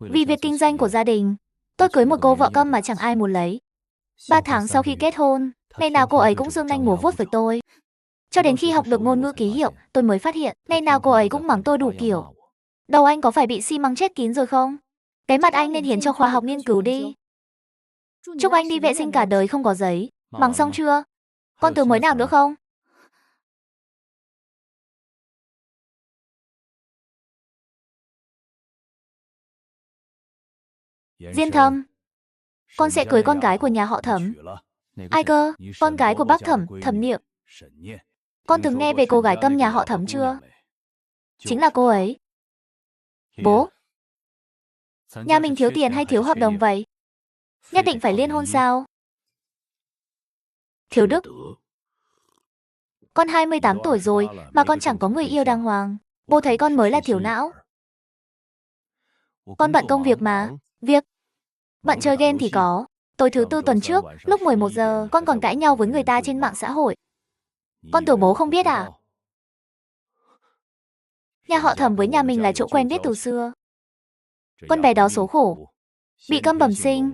Vì việc kinh doanh của gia đình, tôi cưới một cô vợ câm mà chẳng ai muốn lấy. 3 tháng sau khi kết hôn, ngày nào cô ấy cũng giương nanh múa vuốt với tôi. Cho đến khi học được ngôn ngữ ký hiệu, tôi mới phát hiện, ngày nào cô ấy cũng mắng tôi đủ kiểu. Đầu anh có phải bị xi măng chết kín rồi không? Cái mặt anh nên hiến cho khoa học nghiên cứu đi. Chúc anh đi vệ sinh cả đời không có giấy. Mắng xong chưa? Còn từ mới nào nữa không? Diên Thâm, con sẽ cưới con gái của nhà họ Thẩm. Ai cơ? Con gái của bác Thẩm, Thẩm Niệm. Con từng nghe về cô gái câm nhà họ Thẩm chưa? Chính là cô ấy. Bố, nhà mình thiếu tiền hay thiếu hợp đồng vậy? Nhất định phải liên hôn sao? Thiếu đức. Con 28 tuổi rồi mà con chẳng có người yêu đàng hoàng. Bố thấy con mới là thiếu não. Con bận công việc mà. Việc? Bận chơi game thì có. Tối thứ tư tuần trước, lúc 11 giờ, con còn cãi nhau với người ta trên mạng xã hội. Con tưởng bố không biết à? Nhà họ Thẩm với nhà mình là chỗ quen biết từ xưa. Con bé đó số khổ. Bị câm bẩm sinh.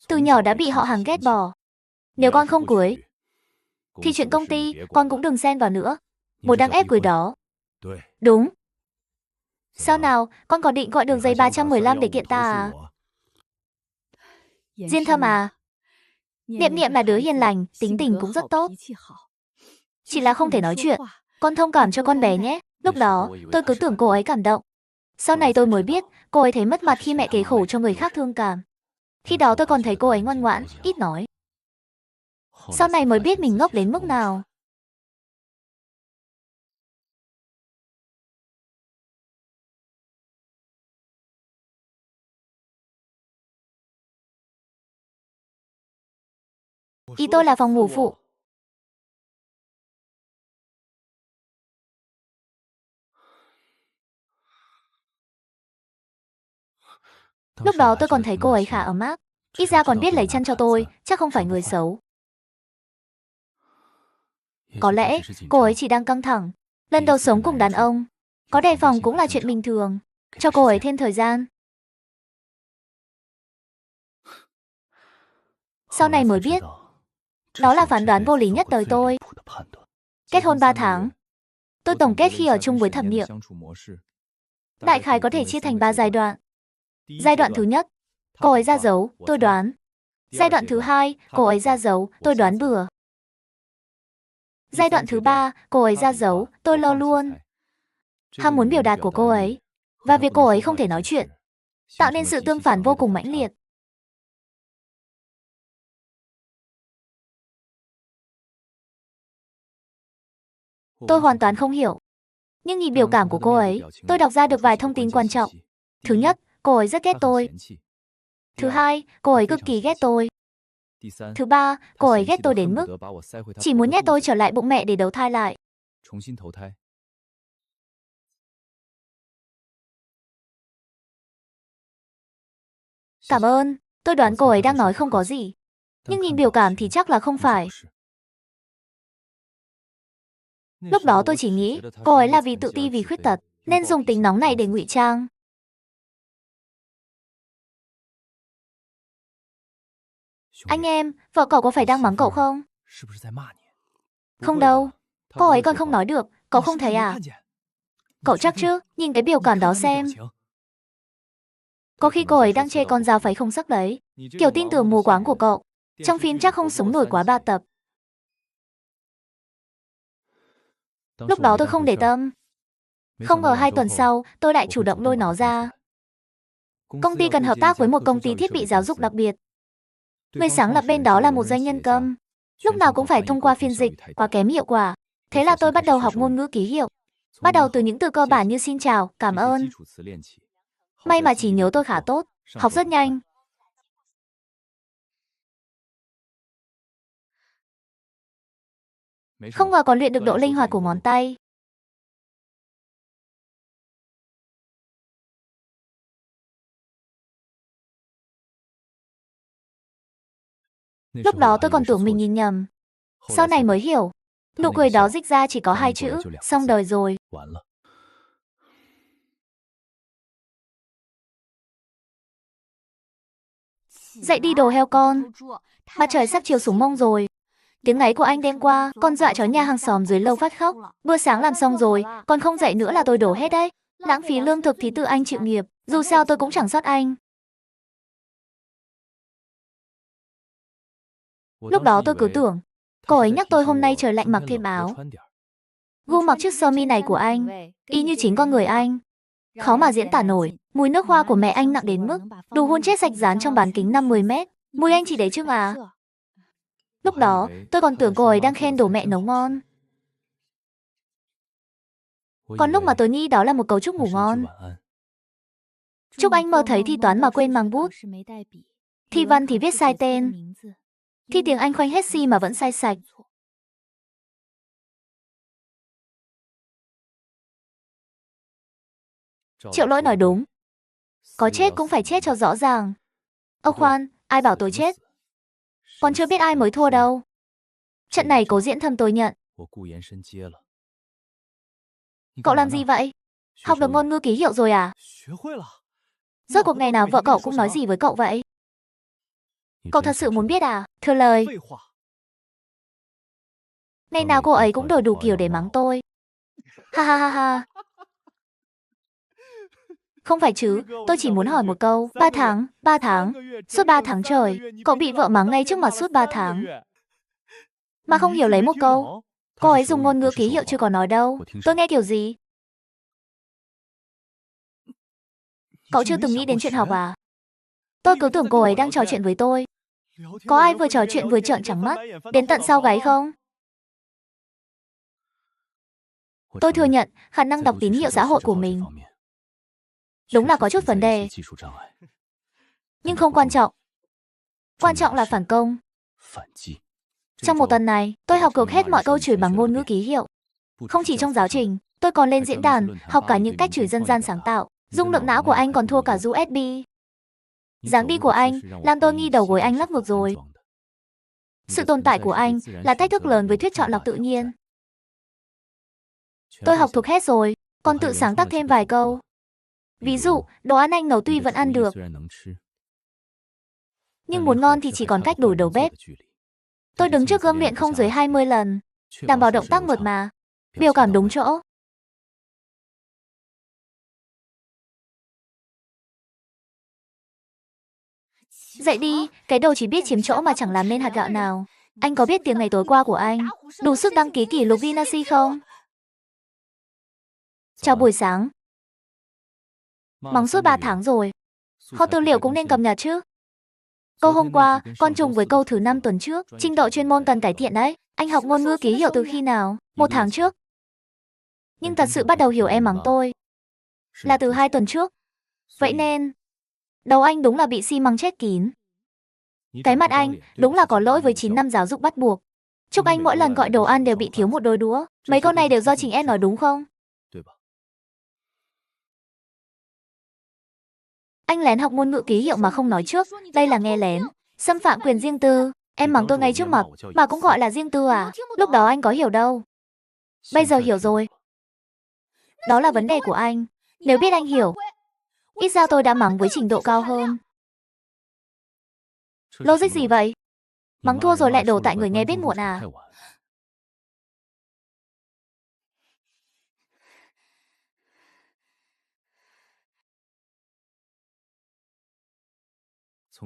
Từ nhỏ đã bị họ hàng ghét bỏ. Nếu con không cưới, thì chuyện công ty, con cũng đừng xen vào nữa. Bố đang ép cưới đó. Đúng. Sao nào, con có định gọi đường dây 315 để kiện ta à? Diên Thâm à? Niệm Niệm là đứa hiền lành, tính tình cũng rất tốt. Chỉ là không thể nói chuyện. Con thông cảm cho con bé nhé. Lúc đó, tôi cứ tưởng cô ấy cảm động. Sau này tôi mới biết, cô ấy thấy mất mặt khi mẹ kể khổ cho người khác thương cảm. Khi đó tôi còn thấy cô ấy ngoan ngoãn, ít nói. Sau này mới biết mình ngốc đến mức nào. Ý tôi là phòng ngủ phụ. Lúc đó tôi còn thấy cô ấy khá ấm áp. Ít ra còn biết lấy chăn cho tôi, chắc không phải người xấu. Có lẽ, cô ấy chỉ đang căng thẳng. Lần đầu sống cùng đàn ông. Có đề phòng cũng là chuyện bình thường. Cho cô ấy thêm thời gian. Sau này mới biết, đó là phán đoán vô lý nhất đời tôi. Kết hôn 3 tháng. Tôi tổng kết khi ở chung với Thẩm Niệm. Đại khái có thể chia thành 3 giai đoạn. Giai đoạn thứ nhất, cô ấy ra dấu, tôi đoán. Giai đoạn thứ hai, cô ấy ra dấu, tôi đoán bừa. Giai đoạn thứ ba, cô ấy ra dấu, tôi lo luôn. Ham muốn biểu đạt của cô ấy, và việc cô ấy không thể nói chuyện, tạo nên sự tương phản vô cùng mãnh liệt. Tôi hoàn toàn không hiểu. Nhưng nhìn biểu cảm của cô ấy, tôi đọc ra được vài thông tin quan trọng. Thứ nhất, cô ấy rất ghét tôi. Thứ hai, cô ấy cực kỳ ghét tôi. Thứ ba, cô ấy ghét tôi đến mức chỉ muốn nhét tôi trở lại bụng mẹ để đầu thai lại. Cảm ơn, tôi đoán cô ấy đang nói không có gì. Nhưng nhìn biểu cảm thì chắc là không phải. Lúc đó tôi chỉ nghĩ, cô ấy là vì tự ti vì khuyết tật, nên dùng tính nóng này để ngụy trang. Anh em, vợ cậu có phải đang mắng cậu không? Không đâu, cô ấy còn không nói được, cậu không thấy à? Cậu chắc chứ, nhìn cái biểu cảm đó xem. Có khi cô ấy đang chê con dao pháy không sắc đấy. Kiểu tin tưởng mù quáng của cậu. Trong phim chắc không sống nổi quá 3 tập. Lúc đó tôi không để tâm. Không ngờ 2 tuần sau, tôi lại chủ động lôi nó ra. Công ty cần hợp tác với một công ty thiết bị giáo dục đặc biệt. Người sáng lập bên đó là một doanh nhân câm. Lúc nào cũng phải thông qua phiên dịch, quá kém hiệu quả. Thế là tôi bắt đầu học ngôn ngữ ký hiệu. Bắt đầu từ những từ cơ bản như xin chào, cảm ơn. May mà trí nhớ tôi khá tốt, học rất nhanh. Không ngờ còn luyện được độ linh hoạt của ngón tay. Lúc đó tôi còn tưởng mình nhìn nhầm. Sau này mới hiểu, nụ cười đó dịch ra chỉ có 2 chữ, xong đời rồi. Dậy đi đồ heo con. Mặt trời sắp chiều xuống mông rồi. Tiếng ngáy của anh đêm qua, con dọa chó nhà hàng xóm dưới lầu phát khóc. Bữa sáng làm xong rồi, con không dậy nữa là tôi đổ hết đấy. Lãng phí lương thực thì tự anh chịu nghiệp, dù sao tôi cũng chẳng sót anh. Lúc đó tôi cứ tưởng, cô ấy nhắc tôi hôm nay trời lạnh mặc thêm áo. Gu mặc chiếc sơ mi này của anh, y như chính con người anh. Khó mà diễn tả nổi, mùi nước hoa của mẹ anh nặng đến mức đủ hôn chết sạch dán trong bán kính 50 mét. Mùi anh chỉ đấy chứ mà. Lúc đó, tôi còn tưởng cô ấy đang khen đồ mẹ nấu ngon. Còn lúc mà tôi nghĩ đó là một câu chúc ngủ ngon. Chúc anh mơ thấy thi toán mà quên mang bút. Thi văn thì viết sai tên. Thi tiếng Anh khoanh hết si mà vẫn sai sạch. Triệu Lỗi nói đúng. Có chết cũng phải chết cho rõ ràng. Ơ khoan, ai bảo tôi chết? Còn chưa biết ai mới thua đâu. Trận này cố diễn thâm tôi nhận. Cậu làm gì vậy? Học được ngôn ngữ ký hiệu rồi à? Rốt cuộc ngày nào vợ cậu cũng nói gì với cậu vậy? Cậu thật sự muốn biết à? Thưa lời. Ngày nào cô ấy cũng đổi đủ kiểu để mắng tôi. Ha ha ha ha. Không phải chứ, tôi chỉ muốn hỏi một câu. 3 tháng, suốt 3 tháng trời, cậu bị vợ mắng ngay trước mặt suốt 3 tháng. Mà không hiểu lấy một câu. Cô ấy dùng ngôn ngữ ký hiệu chưa có nói đâu. Tôi nghe kiểu gì? Cậu chưa từng nghĩ đến chuyện học à? Tôi cứ tưởng cô ấy đang trò chuyện với tôi. Có ai vừa trò chuyện vừa trợn trắng mắt, đến tận sau gáy không? Tôi thừa nhận khả năng đọc tín hiệu xã hội của mình đúng là có chút vấn đề. Nhưng không quan trọng. Quan trọng là phản công. Trong một tuần này, tôi học thuộc hết mọi câu chửi bằng ngôn ngữ ký hiệu. Không chỉ trong giáo trình, tôi còn lên diễn đàn, học cả những cách chửi dân gian sáng tạo. Dung lượng não của anh còn thua cả USB. Dáng đi của anh làm tôi nghi đầu gối anh lắc ngược rồi. Sự tồn tại của anh là thách thức lớn với thuyết chọn lọc tự nhiên. Tôi học thuộc hết rồi, còn tự sáng tác thêm vài câu. Ví dụ, đồ ăn anh nấu tuy vẫn ăn được, nhưng muốn ngon thì chỉ còn cách đổi đầu bếp. Tôi đứng trước gương luyện không dưới 20 lần, đảm bảo động tác mượt mà, biểu cảm đúng chỗ. Dậy đi, cái đầu chỉ biết chiếm chỗ mà chẳng làm nên hạt gạo nào. Anh có biết tiếng ngày tối qua của anh đủ sức đăng ký kỷ lục Guinness không? Chào buổi sáng. Mắng suốt 3 tháng rồi. Kho tư liệu cũng nên cập nhật chứ. Câu hôm qua, con trùng với câu thứ 5 tuần trước. Trình độ chuyên môn cần cải thiện đấy. Anh học ngôn ngữ ký hiệu từ khi nào? 1 tháng trước. Nhưng thật sự bắt đầu hiểu em mắng tôi là từ 2 tuần trước. Vậy nên, đầu anh đúng là bị xi măng chết kín. Cái mặt anh đúng là có lỗi với 9 năm giáo dục bắt buộc. Chúc anh mỗi lần gọi đồ ăn đều bị thiếu một đôi đũa. Mấy câu này đều do chính em nói đúng không? Anh lén học ngôn ngữ ký hiệu mà không nói trước, đây là nghe lén, xâm phạm quyền riêng tư. Em mắng tôi ngay trước mặt, mà cũng gọi là riêng tư à? Lúc đó anh có hiểu đâu. Bây giờ hiểu rồi. Đó là vấn đề của anh. Nếu biết anh hiểu, ít ra tôi đã mắng với trình độ cao hơn. Logic gì vậy? Mắng thua rồi lại đổ tại người nghe biết muộn à?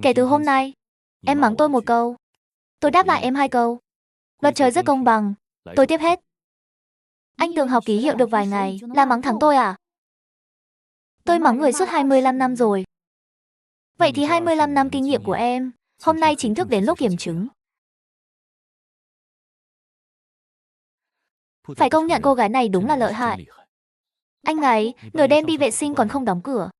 Kể từ hôm nay, em mắng tôi một câu, tôi đáp lại em 2 câu. Luật trời rất công bằng, tôi tiếp hết. Anh tưởng học ký hiệu được vài ngày là mắng thắng tôi à? Tôi mắng người suốt 25 năm rồi. Vậy thì 25 năm kinh nghiệm của em, hôm nay chính thức đến lúc kiểm chứng. Phải công nhận cô gái này đúng là lợi hại. Anh ấy, nửa đêm đi vệ sinh còn không đóng cửa.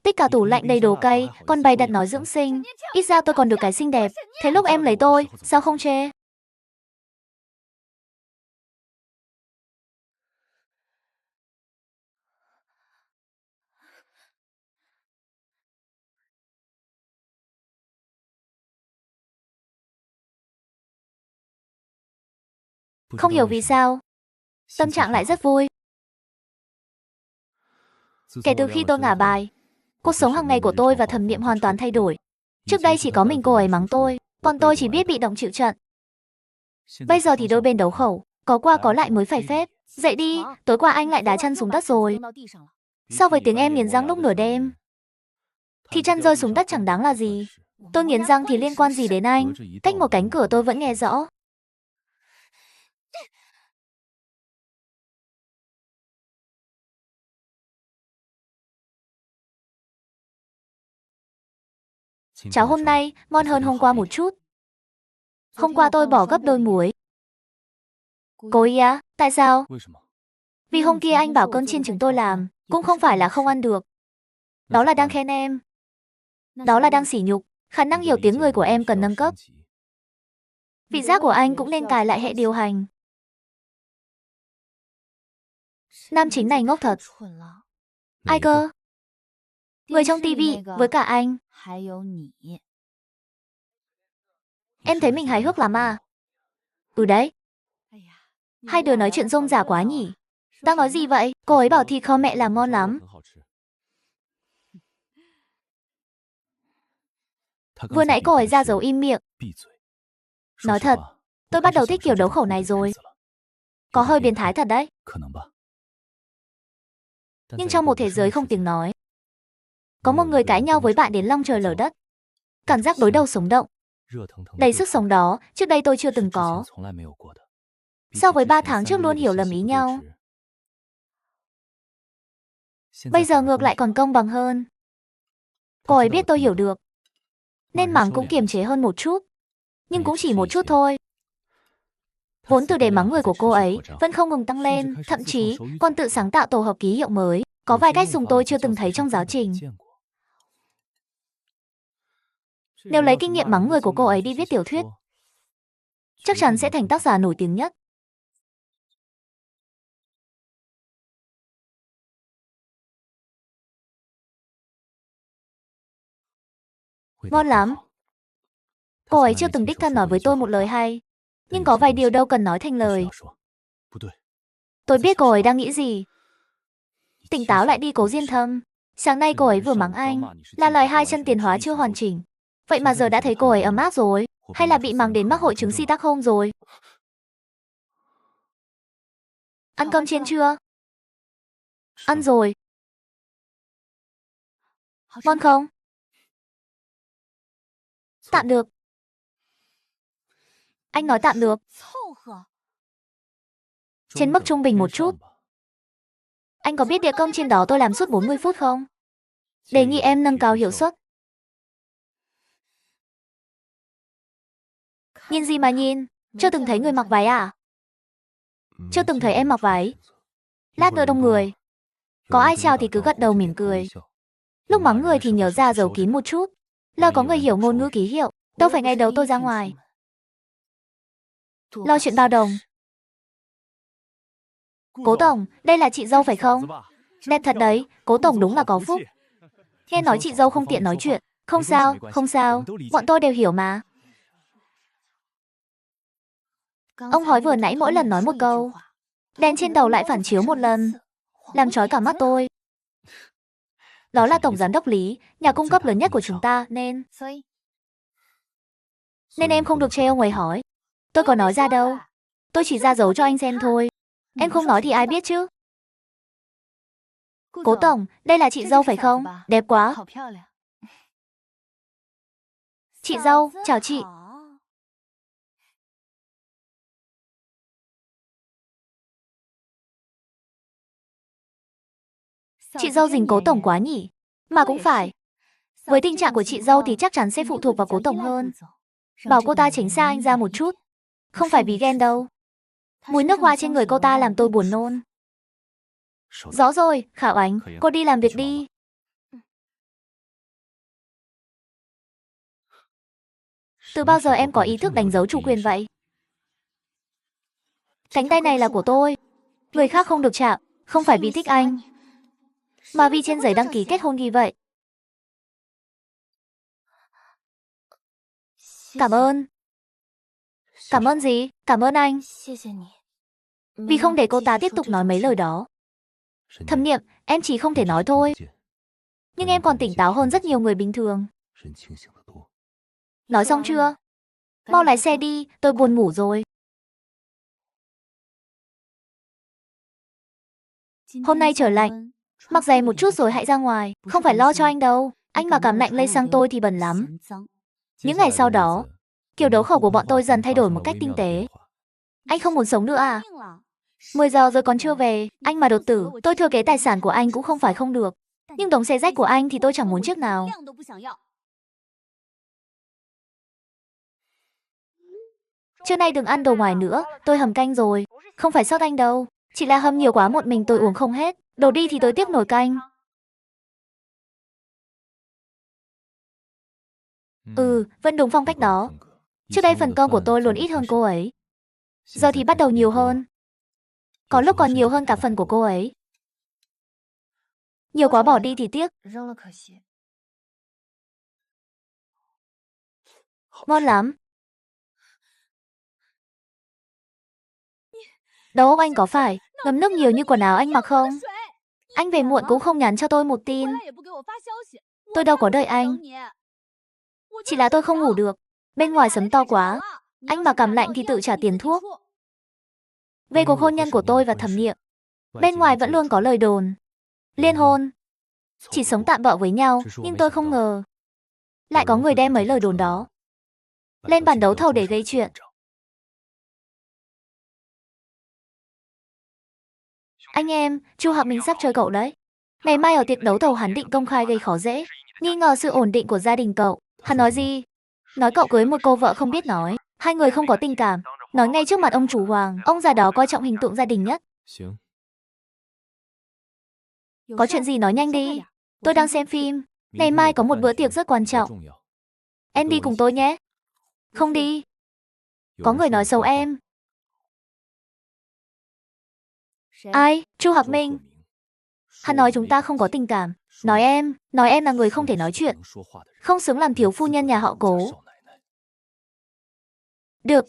Tích cả tủ lạnh đầy đồ cây, còn bày đặt nói dưỡng sinh. Ít ra tôi còn được cái xinh đẹp. Thế lúc em lấy tôi, sao không chê? Không hiểu vì sao, tâm trạng lại rất vui. Kể từ khi tôi ngả bài, Cuộc sống hàng ngày của tôi và Thẩm Niệm hoàn toàn thay đổi. Trước đây chỉ có mình cô ấy mắng tôi, còn tôi chỉ biết bị động chịu trận. Bây giờ thì đôi bên đấu khẩu, có qua có lại mới phải phép. Dậy đi, tối qua anh lại đá chân xuống đất rồi. So với tiếng em nghiến răng lúc nửa đêm, thì chân rơi xuống đất chẳng đáng là gì. Tôi nghiến răng thì liên quan gì đến anh? Cách một cánh cửa tôi vẫn nghe rõ. Cháo hôm nay ngon hơn hôm qua một chút. Hôm qua tôi bỏ gấp đôi muối. Cố ý á? Tại sao? Vì hôm kia anh bảo cơm chiên trứng tôi làm, cũng không phải là không ăn được. Đó là đang khen em. Đó là đang sỉ nhục. Khả năng hiểu tiếng người của em cần nâng cấp. Vị giác của anh cũng nên cài lại hệ điều hành. Nam chính này ngốc thật. Ai cơ? Người trong tivi với cả anh. Em thấy mình hài hước lắm à? Ừ đấy. Hai đứa nói chuyện rôm rả quá nhỉ? Đang nói gì vậy? Cô ấy bảo thịt kho mẹ làm ngon lắm. Vừa nãy cô ấy ra dấu im miệng. Nói thật, tôi bắt đầu thích kiểu đấu khẩu này rồi. Có hơi biến thái thật đấy. Nhưng trong một thế giới không tiếng nói, có một người cãi nhau với bạn đến long trời lở đất. Cảm giác đối đầu sống động, đầy sức sống đó, trước đây tôi chưa từng có. So với 3 tháng trước luôn hiểu lầm ý nhau, bây giờ ngược lại còn công bằng hơn. Cô ấy biết tôi hiểu được, nên mắng cũng kiềm chế hơn một chút. Nhưng cũng chỉ một chút thôi. Vốn từ đề mắng người của cô ấy vẫn không ngừng tăng lên, thậm chí còn tự sáng tạo tổ hợp ký hiệu mới. Có vài cách dùng tôi chưa từng thấy trong giáo trình. Nếu lấy kinh nghiệm mắng người của cô ấy đi viết tiểu thuyết, chắc chắn sẽ thành tác giả nổi tiếng nhất. Ngon lắm. Cô ấy chưa từng đích thân nói với tôi một lời hay, nhưng có vài điều đâu cần nói thành lời. Tôi biết cô ấy đang nghĩ gì. Tỉnh táo lại đi Cố Diên Thâm. Sáng nay cô ấy vừa mắng anh là lời hai chân tiền hóa chưa hoàn chỉnh. Vậy mà giờ đã thấy cô ấy ấm áp rồi, hay là bị mắng đến mắc hội chứng Stockholm rồi? Ăn cơm chiên chưa? Ăn rồi. Ngon không? Tạm được. Anh nói tạm được. Trên mức trung bình một chút. Anh có biết đĩa cơm chiên đó tôi làm suốt 40 phút không? Đề nghị em nâng cao hiệu suất. Nhìn gì mà nhìn? Chưa từng thấy người mặc váy à? Chưa từng thấy em mặc váy. Lát nữa đông người. Có ai chào thì cứ gật đầu mỉm cười. Lúc mắng người thì nhớ ra giấu kín một chút. Lo có người hiểu ngôn ngữ ký hiệu. Đâu phải ngày đầu tôi ra ngoài. Lo chuyện bao đồng. Cố Tổng, đây là chị dâu phải không? Đẹp thật đấy, Cố Tổng đúng là có phúc. Nghe nói chị dâu không tiện nói chuyện. Không sao, không sao. Bọn tôi đều hiểu mà. Ông hói vừa nãy mỗi lần nói một câu, đèn trên đầu lại phản chiếu một lần, làm chói cả mắt tôi. Đó là tổng giám đốc Lý, nhà cung cấp lớn nhất của chúng ta, nên em không được chê ông ấy hỏi. Tôi có nói ra đâu. Tôi chỉ ra dấu cho anh xem thôi. Em không nói thì ai biết chứ. Cố Tổng, đây là chị dâu phải không? Đẹp quá. Chị dâu, chào chị. Chị dâu dình Cố Tổng quá nhỉ? Mà cũng phải. Với tình trạng của chị dâu thì chắc chắn sẽ phụ thuộc vào Cố Tổng hơn. Bảo cô ta tránh xa anh ra một chút. Không phải vì ghen đâu. Mùi nước hoa trên người cô ta làm tôi buồn nôn. Rõ rồi, Khảo Ánh, cô đi làm việc đi. Từ bao giờ em có ý thức đánh dấu chủ quyền vậy? Cánh tay này là của tôi. Người khác không được chạm, không phải vì thích anh, mà vì trên giấy đăng ký kết hôn ghi vậy. Cảm ơn. Cảm ơn gì? Cảm ơn anh. Vì không để cô ta tiếp tục nói mấy lời đó. Thẩm Niệm, em chỉ không thể nói thôi. Nhưng em còn tỉnh táo hơn rất nhiều người bình thường. Nói xong chưa? Mau lái xe đi, tôi buồn ngủ rồi. Hôm nay trời lạnh, mặc giày một chút rồi hãy ra ngoài. Không phải lo cho anh đâu, anh mà cảm lạnh lây sang tôi thì bẩn lắm. Những ngày sau đó, kiểu đấu khẩu của bọn tôi dần thay đổi một cách tinh tế. Anh không muốn sống nữa à? 10 giờ rồi còn chưa về, anh mà đột tử, tôi thừa kế tài sản của anh cũng không phải không được. Nhưng đống xe rách của anh thì tôi chẳng muốn chiếc nào. Trưa nay đừng ăn đồ ngoài nữa, tôi hầm canh rồi. Không phải sót anh đâu, chỉ là hầm nhiều quá một mình tôi uống không hết. Đổ đi thì tôi tiếc nồi canh. Vẫn đúng phong cách đó. Trước đây phần cơm của tôi luôn ít hơn cô ấy. Giờ thì bắt đầu nhiều hơn. Có lúc còn nhiều hơn cả phần của cô ấy. Nhiều quá bỏ đi thì tiếc. Ngon lắm. Đầu óc anh có phải ngấm nước nhiều như quần áo anh mặc không? Anh về muộn cũng không nhắn cho tôi một tin. Tôi đâu có đợi anh. Chỉ là tôi không ngủ được. Bên ngoài sấm to quá. Anh mà cảm lạnh thì tự trả tiền thuốc. Về cuộc hôn nhân của tôi và Thẩm Niệm, bên ngoài vẫn luôn có lời đồn liên hôn, chỉ sống tạm bợ với nhau, nhưng tôi không ngờ lại có người đem mấy lời đồn đó lên bàn đấu thầu để gây chuyện. Anh em, Chu Hạc Minh sắp chơi cậu đấy. Ngày mai ở tiệc đấu thầu hắn định công khai gây khó dễ, nghi ngờ sự ổn định của gia đình cậu. Hắn nói gì? Nói cậu cưới một cô vợ không biết nói, hai người không có tình cảm. Nói ngay trước mặt ông chủ Hoàng, ông già đó coi trọng hình tượng gia đình nhất. Có chuyện gì nói nhanh đi. Tôi đang xem phim. Ngày mai có một bữa tiệc rất quan trọng. Em đi cùng tôi nhé. Không đi. Có người nói xấu em. Ai? Chu Hạc Minh. Hắn nói chúng ta không có tình cảm. Nói em là người không thể nói chuyện. Không xứng làm thiếu phu nhân nhà họ Cố. Được.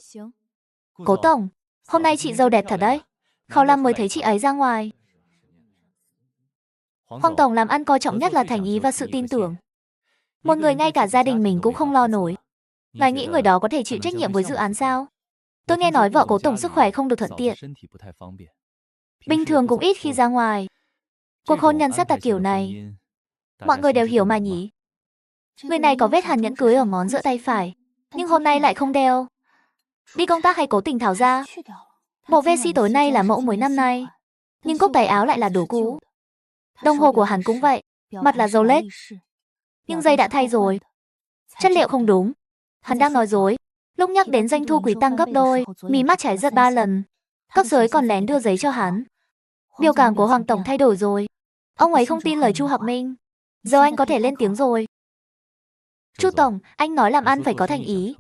Cố tổng, hôm nay chị dâu đẹp thật đấy. Khảo Lam mới thấy chị ấy ra ngoài. Hoàng tổng làm ăn coi trọng nhất là thành ý và sự tin tưởng. Một người ngay cả gia đình mình cũng không lo nổi. Ngài nghĩ người đó có thể chịu trách nhiệm với dự án sao? Tôi nghe nói vợ Cố tổng sức khỏe không được thuận tiện. Bình thường cũng ít khi ra ngoài. Cuộc hôn nhân sắp đặt kiểu này, mọi người đều hiểu mà nhỉ. Người này có vết hàn nhẫn cưới ở ngón giữa tay phải, nhưng hôm nay lại không đeo. Đi công tác hay cố tình tháo ra? Bộ vesti tối nay là mẫu mới năm nay, nhưng cúc tay áo lại là đồ cũ. Đồng hồ của hắn cũng vậy, mặt là Rolex, nhưng dây đã thay rồi. Chất liệu không đúng. Hắn đang nói dối. Lúc nhắc đến doanh thu quý tăng gấp đôi, mí mắt cháy giật 3 lần. Cấp dưới còn lén đưa giấy cho hắn. Biểu cảm của Hoàng tổng thay đổi rồi. Ông ấy không tin lời Chu Hạc Minh. Giờ anh có thể lên tiếng rồi. Chu tổng, anh nói làm ăn phải có thành ý.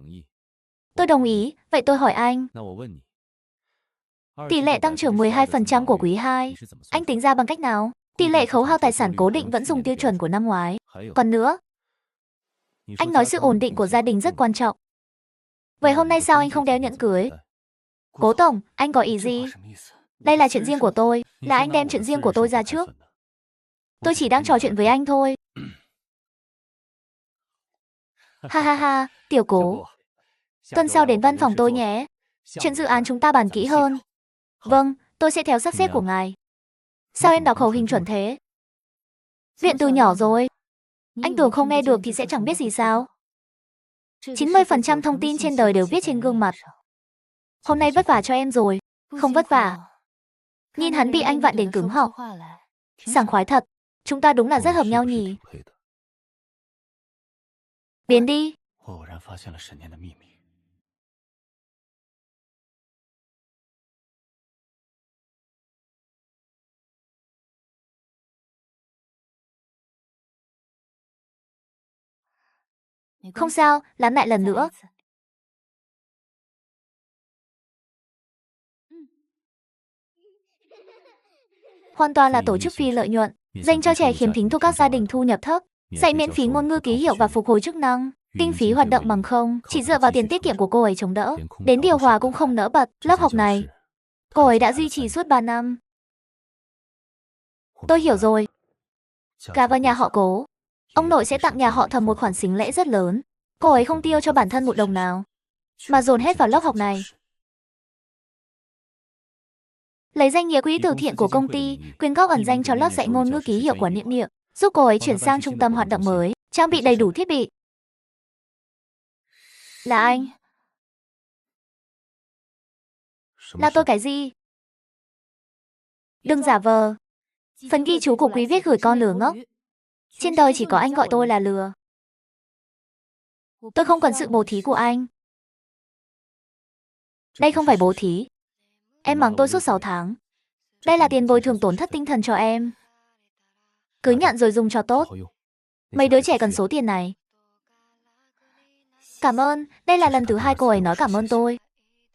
Tôi đồng ý, vậy tôi hỏi anh. Tỷ lệ tăng trưởng 12% của quý 2, anh tính ra bằng cách nào? Tỷ lệ khấu hao tài sản cố định vẫn dùng tiêu chuẩn của năm ngoái. Còn nữa, anh nói sự ổn định của gia đình rất quan trọng. Vậy hôm nay sao anh không đeo nhẫn cưới? Cố tổng, anh có ý gì? Đây là chuyện riêng của tôi, là anh đem chuyện riêng của tôi ra trước. Tôi chỉ đang trò chuyện với anh thôi. Ha ha ha, tiểu Cố. Tuần sau đến văn phòng tôi nhé. Chuyện dự án chúng ta bàn kỹ hơn. Vâng, tôi sẽ theo sắp xếp của ngài. Sao em đọc khẩu hình chuẩn thế? Luyện từ nhỏ rồi. Anh tưởng không nghe được thì sẽ chẳng biết gì sao? 90% thông tin trên đời đều viết trên gương mặt. Hôm nay vất vả cho em rồi. Không vất vả. Nhìn hắn bị anh vặn đến cứng họng. Sảng khoái thật. Chúng ta đúng là rất hợp nhau nhỉ. Biến đi. Không sao, làm lại lần nữa. Hoàn toàn là tổ chức phi lợi nhuận, dành cho trẻ khiếm thính thuộc các gia đình thu nhập thấp, dạy miễn phí ngôn ngữ ký hiệu và phục hồi chức năng. Kinh phí hoạt động bằng không, chỉ dựa vào tiền tiết kiệm của cô ấy chống đỡ. Đến điều hòa cũng không nỡ bật. Lớp học này, cô ấy đã duy trì suốt 3 năm. Tôi hiểu rồi. Cả vào nhà họ Cố, Ông nội sẽ tặng nhà họ Thẩm một khoản sính lễ rất lớn. Cô ấy không tiêu cho bản thân một đồng nào, mà dồn hết vào lớp học này. Lấy danh nghĩa quỹ từ thiện của công ty, quyên góp ẩn danh cho lớp dạy ngôn ngữ ký hiệu của Niệm Niệm, giúp cô ấy chuyển sang trung tâm hoạt động mới, trang bị đầy đủ thiết bị. Là anh? Là tôi cái gì? Đừng giả vờ. Phần ghi chú của quý viết gửi con lừa ngốc. Trên đời chỉ có anh gọi tôi là lừa. Tôi không cần sự bố thí của anh. Đây không phải bố thí. Em mắng tôi suốt 6 tháng. Đây là tiền bồi thường tổn thất tinh thần cho em. Cứ nhận rồi dùng cho tốt. Mấy đứa trẻ cần số tiền này. Cảm ơn, đây là lần thứ 2 cô ấy nói cảm ơn tôi.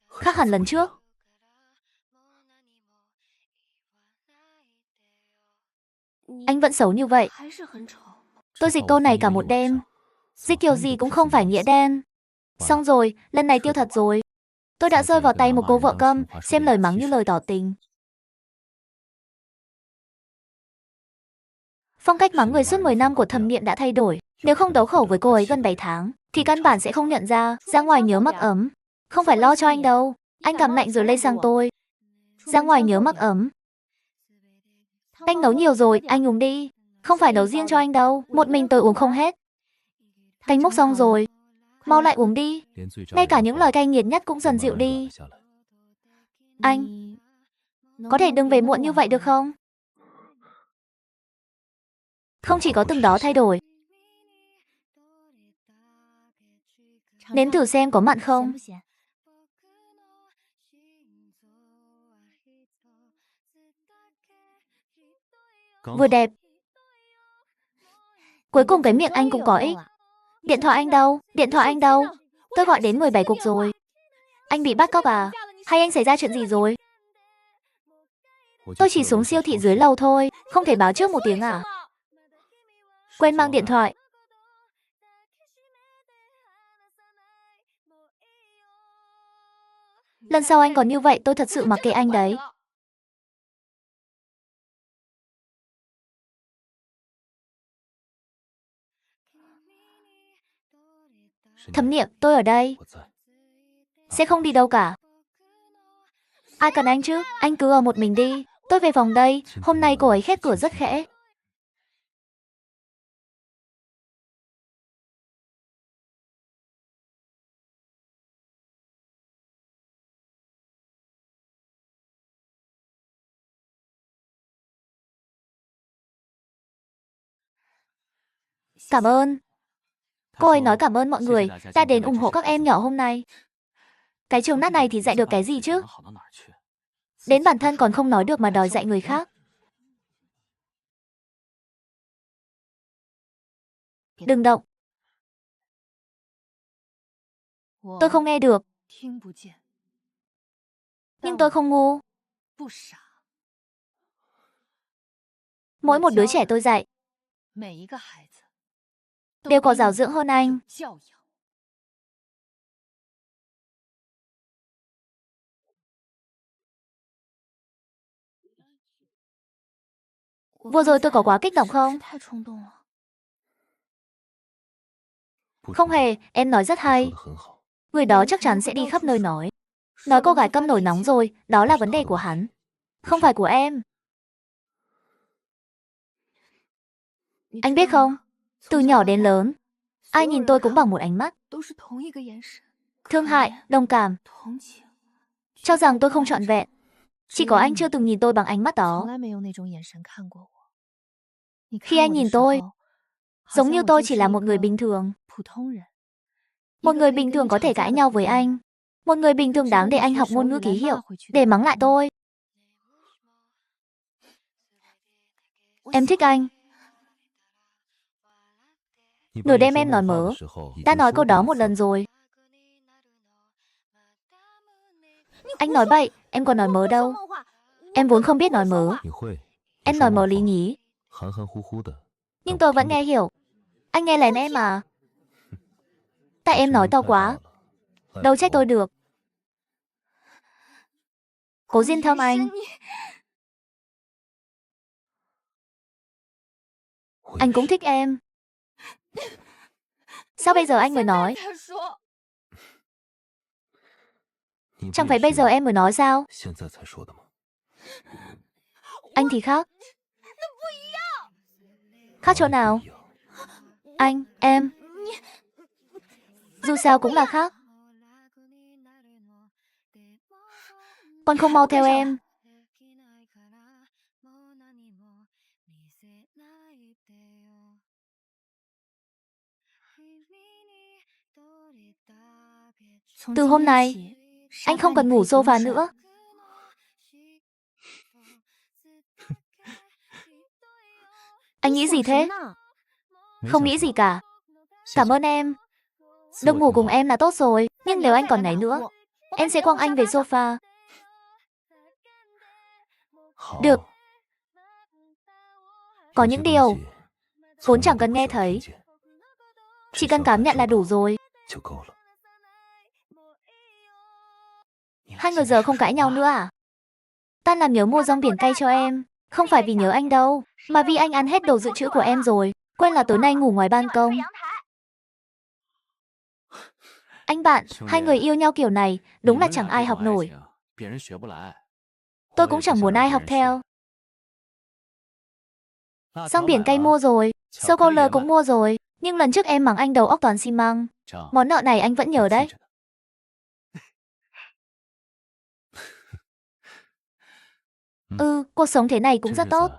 Khác hẳn lần trước. Anh vẫn xấu như vậy. Tôi dịch câu này cả một đêm. Dịch kiểu gì cũng không phải nghĩa đen. Xong rồi, lần này tiêu thật rồi. Tôi đã rơi vào tay một cô vợ câm, xem lời mắng như lời tỏ tình. Phong cách mắng người suốt 10 năm của Thẩm Niệm đã thay đổi. Nếu không đấu khẩu với cô ấy gần 7 tháng, thì căn bản sẽ không nhận ra. Ra ngoài nhớ mắc ấm. Không phải lo cho anh đâu. Anh cảm lạnh rồi lây sang tôi. Ra ngoài nhớ mắc ấm. Canh nấu nhiều rồi, anh uống đi. Không phải nấu riêng cho anh đâu, một mình tôi uống không hết. Canh múc xong rồi. Mau lại uống đi. Ngay cả những lời cay nghiệt nhất cũng dần dịu đi. Anh, có thể đừng về muộn như vậy được không? Không chỉ có từng đó thay đổi. Nếm thử xem có mặn không. Vừa đẹp. Cuối cùng cái miệng anh cũng có ích. Điện thoại anh đâu? Điện thoại anh đâu? Tôi gọi đến 17 cuộc rồi. Anh bị bắt cóc à? Hay anh xảy ra chuyện gì rồi? Tôi chỉ xuống siêu thị dưới lầu thôi, không thể báo trước một tiếng à? Quên mang điện thoại. Lần sau anh còn như vậy tôi thật sự mặc kệ anh đấy. Thẩm Niệm, tôi ở đây. Sẽ không đi đâu cả. Ai cần anh chứ? Anh cứ ở một mình đi. Tôi về phòng đây. Hôm nay cô ấy khép cửa rất khẽ. Cảm ơn. Cô ấy nói cảm ơn mọi người đã đến ủng hộ các em nhỏ hôm nay. Cái trường nát này thì dạy được cái gì chứ? Đến bản thân còn không nói được mà đòi dạy người khác. Đừng động. Tôi không nghe được. Nhưng tôi không ngu. Mỗi một đứa trẻ tôi dạy đều có giáo dưỡng hơn anh. Vừa rồi tôi có quá kích động không? Không hề, em nói rất hay. Người đó chắc chắn sẽ đi khắp nơi nói. Nói cô gái câm nổi nóng rồi, đó là vấn đề của hắn. Không phải của em. Anh biết không, từ nhỏ đến lớn, ai nhìn tôi cũng bằng một ánh mắt. Thương hại, đồng cảm. Cho rằng tôi không trọn vẹn. Chỉ có anh chưa từng nhìn tôi bằng ánh mắt đó. Khi anh nhìn tôi, giống như tôi chỉ là một người bình thường. Một người bình thường có thể cãi nhau với anh. Một người bình thường đáng để anh học ngôn ngữ ký hiệu, để mắng lại tôi. Em thích anh. Nửa đêm em nói mớ. Đã nói câu đó một lần rồi. Anh nói bậy, em còn nói mớ đâu. Em vốn không biết nói mớ. Em nói mớ lý nhí. Nhưng tôi vẫn nghe hiểu. Anh nghe lén em à? Tại em nói to quá. Đâu trách tôi được. Cố Diên Thâm anh. Anh cũng thích em. Sao bây giờ anh mới nói? Chẳng phải bây giờ em mới nói sao? Anh thì khác. Khác chỗ nào? Anh, em. Dù sao cũng là khác. Con không mau theo em. Từ hôm nay, anh không cần ngủ sofa nữa. Anh nghĩ gì thế? Không nghĩ gì cả. Cảm ơn em. Được ngủ cùng em là tốt rồi. Nhưng nếu anh còn nấy nữa, em sẽ quăng anh về sofa. Được. Có những điều vốn chẳng cần nghe thấy, chỉ cần cảm nhận là đủ rồi. Hai người giờ không cãi nhau nữa à? Tan làm nhớ mua rong biển cay cho em. Không phải vì nhớ anh đâu, mà vì anh ăn hết đồ dự trữ của em rồi. Quên là tối nay ngủ ngoài ban công. Anh bạn, hai người yêu nhau kiểu này, đúng là chẳng ai học nổi. Tôi cũng chẳng muốn ai học theo. Rong biển cay mua rồi, sô-cô-la cũng mua rồi. Nhưng lần trước em mắng anh đầu óc toàn xi măng. Món nợ này anh vẫn nhớ đấy. Cuộc sống thế này cũng rất tốt.